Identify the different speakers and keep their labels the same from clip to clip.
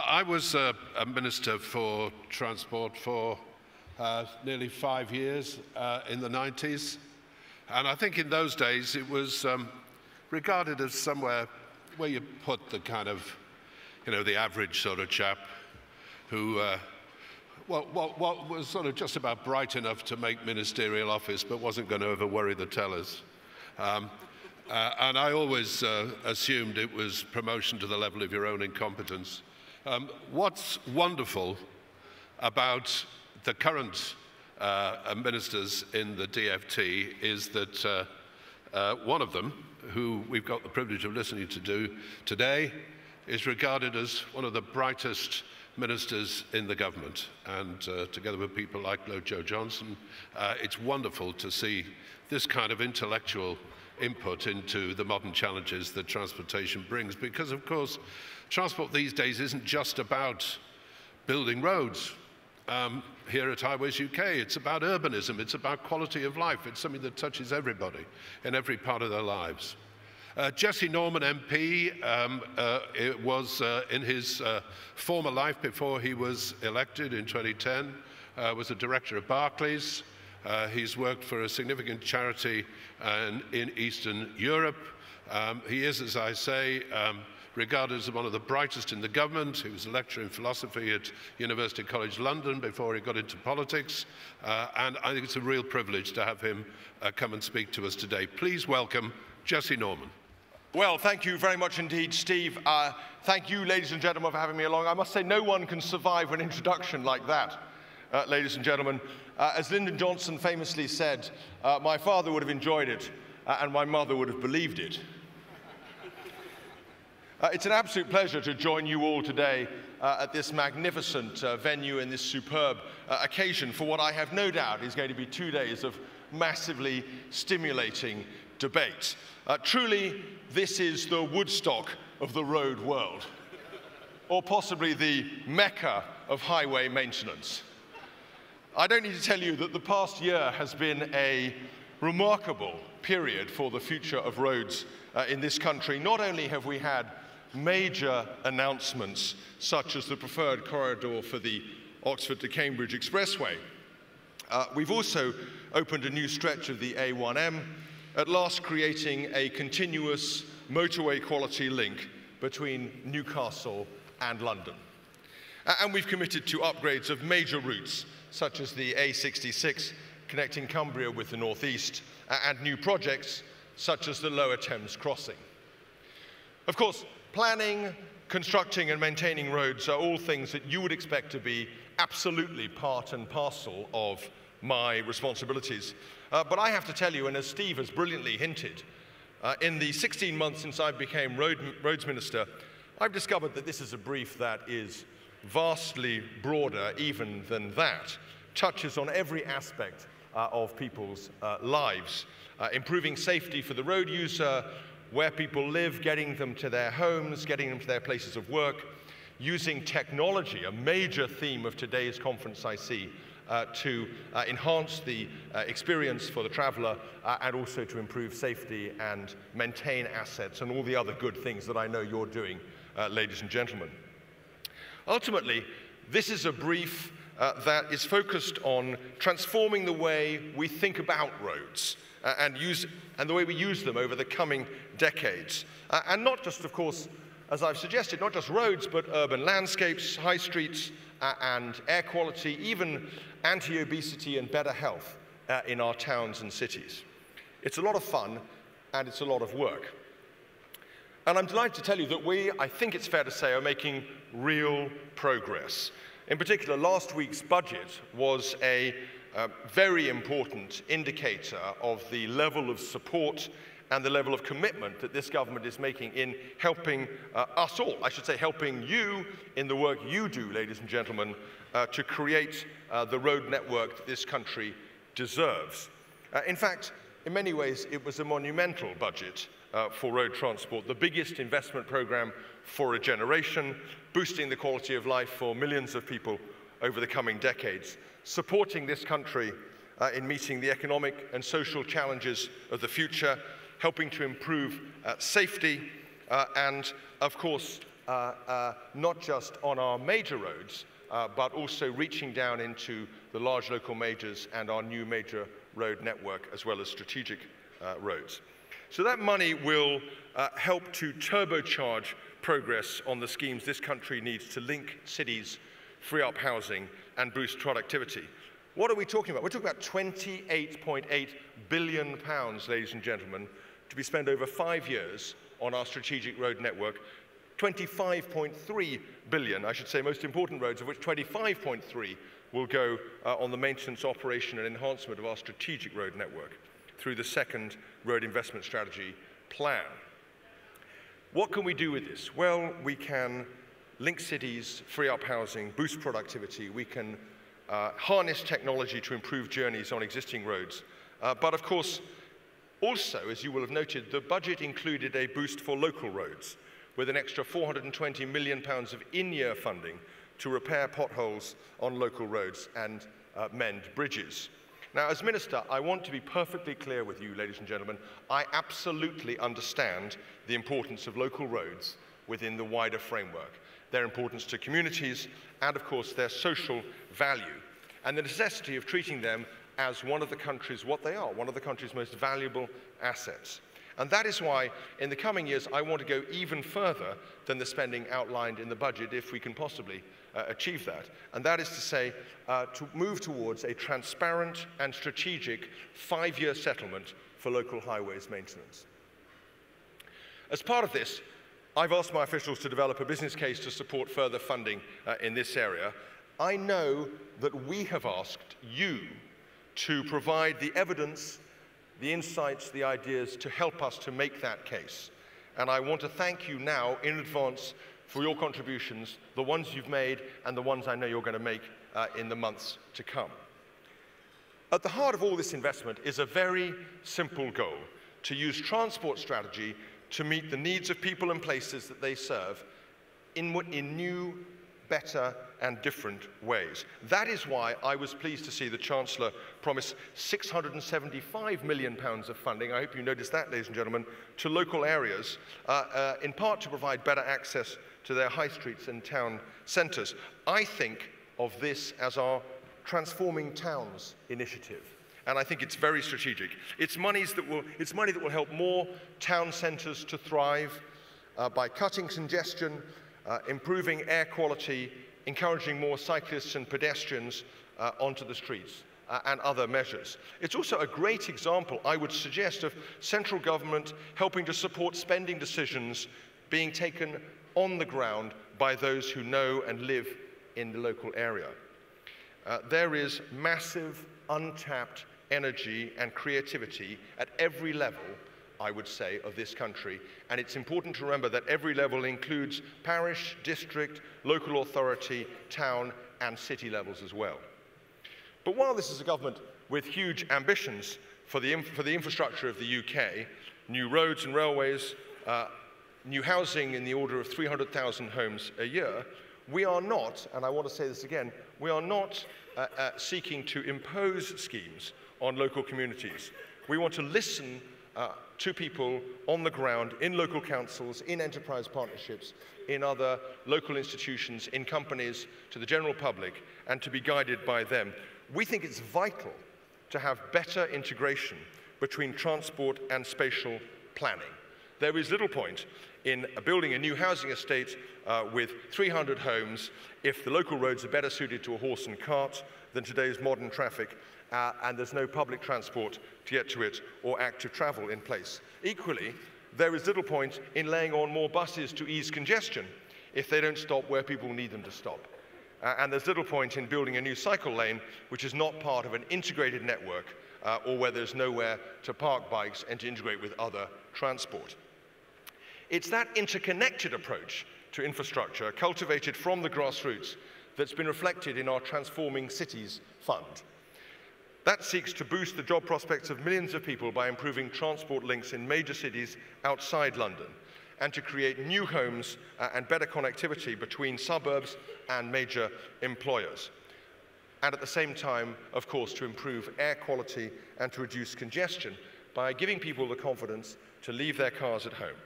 Speaker 1: I was a Minister for Transport for nearly 5 years in the 90s. And I think in those days it was regarded as somewhere where you put the kind of, the average sort of chap who was sort of just about bright enough to make ministerial office but wasn't going to ever worry the tellers. And I always assumed it was promotion to the level of your own incompetence. What's wonderful about the current ministers in the DFT is that one of them, who we've got the privilege of listening to today, is regarded as one of the brightest ministers in the government. And together with people like Joe Johnson, it's wonderful to see this kind of intellectual input into the modern challenges that transportation brings, because of course transport these days isn't just about building roads. Here at Highways UK, it's about urbanism, it's about quality of life, it's something that touches everybody in every part of their lives. Jesse Norman MP was in his former life before he was elected in 2010, was a director of Barclays. He's worked for a significant charity in Eastern Europe. He is, as I say, regarded as one of the brightest in the government. He was a lecturer in philosophy at University College London before he got into politics. And I think it's a real privilege to have him come and speak to us today. Please welcome Jesse Norman.
Speaker 2: Well, thank you very much indeed, Steve. Thank you, ladies and gentlemen, for having me along. I must say no one can survive an introduction like that, ladies and gentlemen. As Lyndon Johnson famously said, my father would have enjoyed it, and my mother would have believed it. It's an absolute pleasure to join you all today at this magnificent venue in this superb occasion for what I have no doubt is going to be 2 days of massively stimulating debate. Truly, this is the Woodstock of the road world, or possibly the Mecca of highway maintenance. I don't need to tell you that the past year has been a remarkable period for the future of roads in this country. Not only have we had major announcements, such as the preferred corridor for the Oxford to Cambridge Expressway, we've also opened a new stretch of the A1M, at last creating a continuous motorway quality link between Newcastle and London. And we've committed to upgrades of major routes, such as the A66 connecting Cumbria with the northeast, and new projects such as the Lower Thames Crossing. Of course, planning, constructing and maintaining roads are all things that you would expect to be absolutely part and parcel of my responsibilities. But I have to tell you, and as Steve has brilliantly hinted, in the 16 months since I became Roads Minister, I've discovered that this is a brief that is vastly broader even than that, touches on every aspect of people's lives, improving safety for the road user, where people live, getting them to their homes, getting them to their places of work, using technology, a major theme of today's conference I see, to enhance the experience for the traveller and also to improve safety and maintain assets and all the other good things that I know you're doing, ladies and gentlemen. Ultimately, this is a brief that is focused on transforming the way we think about roads and the way we use them over the coming decades. And not just, of course, as I've suggested, not just roads, but urban landscapes, high streets, and air quality, even anti-obesity and better health in our towns and cities. It's a lot of fun, and it's a lot of work. And I'm delighted to tell you that we, I think it's fair to say, are making real progress. In particular, last week's budget was a very important indicator of the level of support and the level of commitment that this government is making in helping us all, I should say helping you in the work you do, ladies and gentlemen, to create the road network that this country deserves. In fact, in many ways, it was a monumental budget for road transport, the biggest investment program for a generation, boosting the quality of life for millions of people over the coming decades, supporting this country in meeting the economic and social challenges of the future, helping to improve safety, and, of course, not just on our major roads, but also reaching down into the large local majors and our new major road network, as well as strategic roads. So that money will help to turbocharge progress on the schemes this country needs to link cities, free up housing, and boost productivity. What are we talking about? We're talking about £28.8 billion, ladies and gentlemen, to be spent over 5 years on our strategic road network. 25.3 billion, I should say, most important roads, of which 25.3 will go on the maintenance, operation, and enhancement of our strategic road network through the second road investment strategy plan. What can we do with this? Well, we can link cities, free up housing, boost productivity. We can harness technology to improve journeys on existing roads. But of course, also, as you will have noted, the budget included a boost for local roads with an extra £420 million of in-year funding to repair potholes on local roads and mend bridges. Now, as Minister, I want to be perfectly clear with you, ladies and gentlemen. I absolutely understand the importance of local roads within the wider framework, their importance to communities, and of course their social value, and the necessity of treating them as one of the country's, what they are, one of the country's most valuable assets. And that is why, in the coming years, I want to go even further than the spending outlined in the budget, if we can possibly achieve that. And that is to say, to move towards a transparent and strategic 5-year settlement for local highways maintenance. As part of this, I've asked my officials to develop a business case to support further funding in this area. I know that we have asked you to provide the evidence, the insights, the ideas to help us to make that case. And I want to thank you now in advance for your contributions, the ones you've made and the ones I know you're going to make in the months to come. At the heart of all this investment is a very simple goal: to use transport strategy to meet the needs of people and places that they serve in new, better and different ways. That is why I was pleased to see the Chancellor promise £675 million of funding, I hope you noticed that, ladies and gentlemen, to local areas, in part to provide better access to their high streets and town centres. I think of this as our Transforming Towns initiative, and I think it's very strategic. It's money that will help more town centres to thrive by cutting congestion, improving air quality, encouraging more cyclists and pedestrians onto the streets, and other measures. It's also a great example, I would suggest, of central government helping to support spending decisions being taken on the ground by those who know and live in the local area. There is massive, untapped energy and creativity at every level, I would say, of this country. And it's important to remember that every level includes parish, district, local authority, town, and city levels as well. But while this is a government with huge ambitions for the infrastructure of the UK, new roads and railways, new housing in the order of 300,000 homes a year, we are not, and I want to say this again, we are not seeking to impose schemes on local communities. We want to listen to people on the ground, in local councils, in enterprise partnerships, in other local institutions, in companies, to the general public, and to be guided by them. We think it's vital to have better integration between transport and spatial planning. There is little point in building a new housing estate with 300 homes if the local roads are better suited to a horse and cart than today's modern traffic, and there's no public transport to get to it or active travel in place. Equally, there is little point in laying on more buses to ease congestion if they don't stop where people need them to stop. And there's little point in building a new cycle lane which is not part of an integrated network or where there's nowhere to park bikes and to integrate with other transport. It's that interconnected approach to infrastructure cultivated from the grassroots that's been reflected in our Transforming Cities Fund. That seeks to boost the job prospects of millions of people by improving transport links in major cities outside London, and to create new homes and better connectivity between suburbs and major employers. And at the same time, of course, to improve air quality and to reduce congestion by giving people the confidence to leave their cars at home.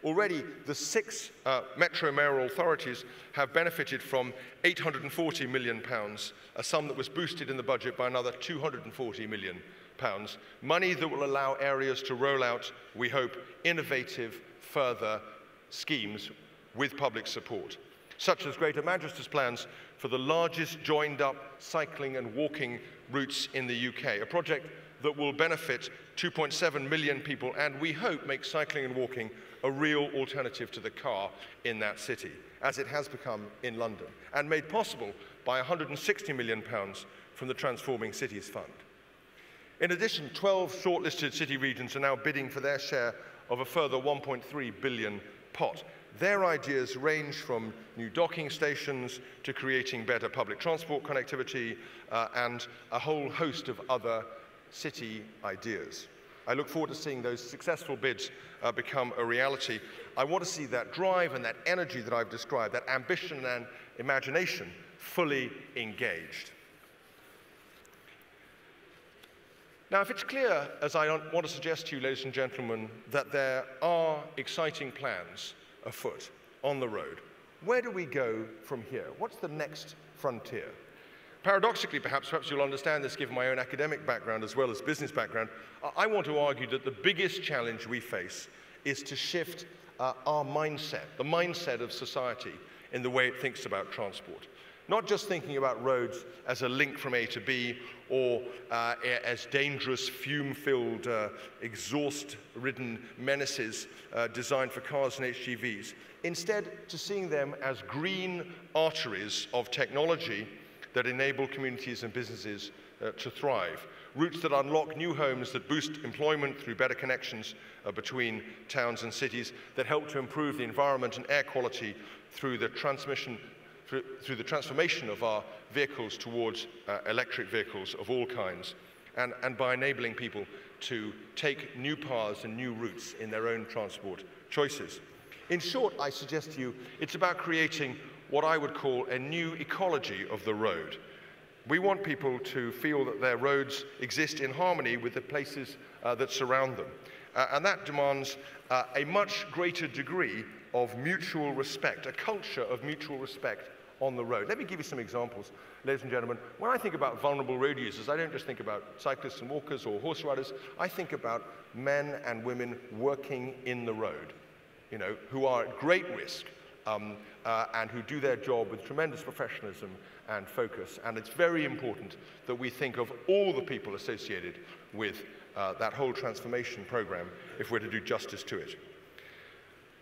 Speaker 2: Already, the 6 metro mayoral authorities have benefited from £840 million, a sum that was boosted in the budget by another £240 million, money that will allow areas to roll out, we hope, innovative further schemes with public support, such as Greater Manchester's plans for the largest joined-up cycling and walking routes in the UK, a project that will benefit 2.7 million people and, we hope, make cycling and walking a real alternative to the car in that city, as it has become in London, and made possible by £160 million from the Transforming Cities Fund. In addition, 12 shortlisted city regions are now bidding for their share of a further £1.3 billion pot. Their ideas range from new docking stations to creating better public transport connectivity and a whole host of other city ideas. I look forward to seeing those successful bids become a reality. I want to see that drive and that energy that I've described, that ambition and imagination, fully engaged. Now, if it's clear, as I want to suggest to you, ladies and gentlemen, that there are exciting plans afoot on the road, where do we go from here? What's the next frontier? Paradoxically, perhaps you'll understand this given my own academic background as well as business background, I want to argue that the biggest challenge we face is to shift our mindset, the mindset of society in the way it thinks about transport. Not just thinking about roads as a link from A to B or as dangerous, fume-filled, exhaust-ridden menaces designed for cars and HGVs. Instead, to seeing them as green arteries of technology that enable communities and businesses to thrive. Routes that unlock new homes, that boost employment through better connections between towns and cities, that help to improve the environment and air quality through the transformation of our vehicles towards electric vehicles of all kinds, and by enabling people to take new paths and new routes in their own transport choices. In short, I suggest to you, it's about creating what I would call a new ecology of the road. We want people to feel that their roads exist in harmony with the places that surround them. And that demands a much greater degree of mutual respect, a culture of mutual respect on the road. Let me give you some examples, ladies and gentlemen. When I think about vulnerable road users, I don't just think about cyclists and walkers or horse riders. I think about men and women working in the road, you know, who are at great risk and who do their job with tremendous professionalism and focus. And it's very important that we think of all the people associated with that whole transformation program if we're to do justice to it.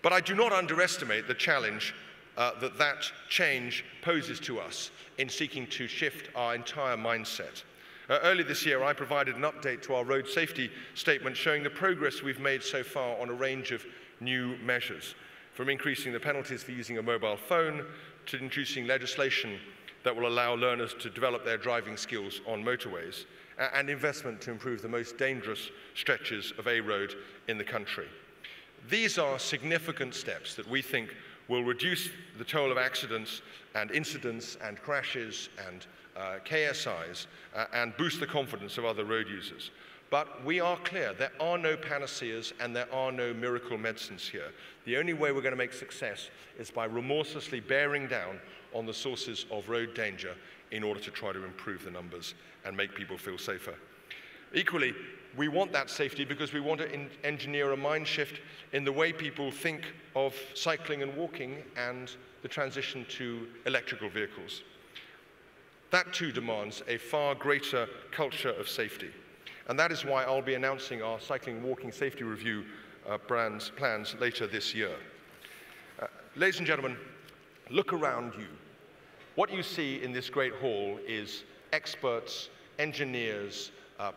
Speaker 2: But I do not underestimate the challenge that change poses to us in seeking to shift our entire mindset. Earlier this year, I provided an update to our road safety statement showing the progress we've made so far on a range of new measures, from increasing the penalties for using a mobile phone to introducing legislation that will allow learners to develop their driving skills on motorways, and investment to improve the most dangerous stretches of A road in the country. These are significant steps that we think will reduce the toll of accidents and incidents and crashes and KSIs and boost the confidence of other road users. But we are clear, there are no panaceas and there are no miracle medicines here. The only way we're going to make success is by remorselessly bearing down on the sources of road danger in order to try to improve the numbers and make people feel safer. Equally, we want that safety because we want to engineer a mind shift in the way people think of cycling and walking and the transition to electrical vehicles. That too demands a far greater culture of safety. And that is why I'll be announcing our cycling and walking safety review plans later this year. Ladies and gentlemen, look around you. What you see in this great hall is experts, engineers,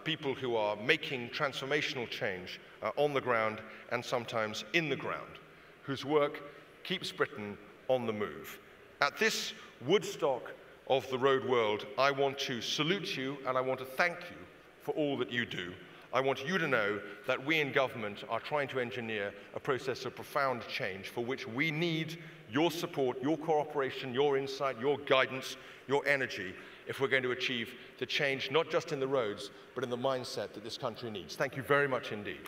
Speaker 2: people who are making transformational change on the ground and sometimes in the ground, whose work keeps Britain on the move. At this Woodstock of the road world, I want to salute you and I want to thank you for all that you do. I want you to know that we in government are trying to engineer a process of profound change for which we need your support, your cooperation, your insight, your guidance, your energy, if we're going to achieve the change not just in the roads, but in the mindset that this country needs. Thank you very much indeed.